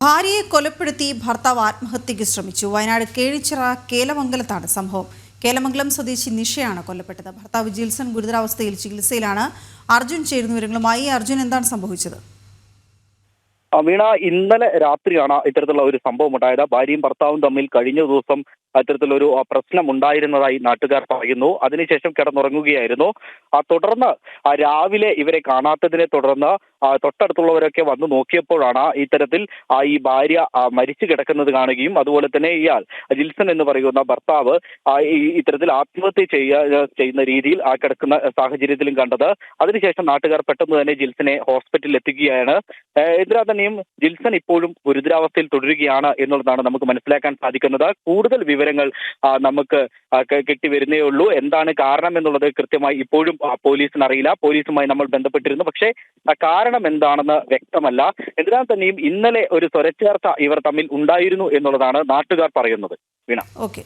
ഭാര്യയെ കൊലപ്പെടുത്തി ഭർത്താവ് ആത്മഹത്യയ്ക്ക് ശ്രമിച്ചു. വയനാട് കേഴിച്ചിറ കേലമംഗലത്താണ് സംഭവം. കേലമംഗലം സ്വദേശി നിഷയാണ് കൊല്ലപ്പെട്ടത്. ഭർത്താവ് ജിൽസൺ ഗുരുതരാവസ്ഥയിൽ ചികിത്സയിലാണ്. അർജുൻ ചേരുന്ന വിവരങ്ങളുമായി. അർജുൻ, എന്താണ് സംഭവിച്ചത്? വീണ, ഇന്നലെ രാത്രിയാണ് ഇത്തരത്തിലുള്ള ഒരു സംഭവം ഉണ്ടായത്. ഭാര്യയും ഭർത്താവും തമ്മിൽ കഴിഞ്ഞ ദിവസം അത്തരത്തിലൊരു പ്രശ്നം ഉണ്ടായിരുന്നതായി നാട്ടുകാർ പറയുന്നു. അതിനുശേഷം കിടന്നുറങ്ങുകയായിരുന്നു. തുടർന്ന് രാവിലെ ഇവരെ കാണാത്തതിനെ തുടർന്ന് തൊട്ടടുത്തുള്ളവരൊക്കെ വന്നു നോക്കിയപ്പോഴാണ് ഇത്തരത്തിൽ ഈ ഭാര്യ മരിച്ചു കിടക്കുന്നത് കാണുകയും അതുപോലെ തന്നെ ഇയാൾ ജിൽസൺ എന്ന് പറയുന്ന ഭർത്താവ് ഇത്തരത്തിൽ ആത്മഹത്യ ചെയ്യുന്ന രീതിയിൽ കിടക്കുന്ന സാഹചര്യത്തിലും കണ്ടത്. അതിനുശേഷം നാട്ടുകാർ പെട്ടെന്ന് തന്നെ ജിൽസനെ ഹോസ്പിറ്റലിൽ എത്തിക്കുകയാണ്. എന്തിനാ തന്നെയും ജിൽസൺ ഇപ്പോഴും ഗുരുതരാവസ്ഥയിൽ തുടരുകയാണ് എന്നുള്ളതാണ് നമുക്ക് മനസ്സിലാക്കാൻ സാധിക്കുന്നത്. കൂടുതൽ വിവരങ്ങൾ നമുക്ക് കിട്ടിവരുന്നേ ഉള്ളൂ. എന്താണ് കാരണം എന്നുള്ളത് കൃത്യമായി ഇപ്പോഴും പോലീസിന് അറിയില്ല. പോലീസുമായി നമ്മൾ ബന്ധപ്പെട്ടിരുന്നു, പക്ഷേ കാരണം എന്താണെന്ന് വ്യക്തമല്ല. എന്തിനാ തന്നെയും ഇന്നലെ ഒരു സ്വരച്ചേർച്ച ഇവർ തമ്മിൽ ഉണ്ടായിരുന്നു എന്നുള്ളതാണ് നാട്ടുകാർ പറയുന്നത്. വീണ. ഓക്കെ.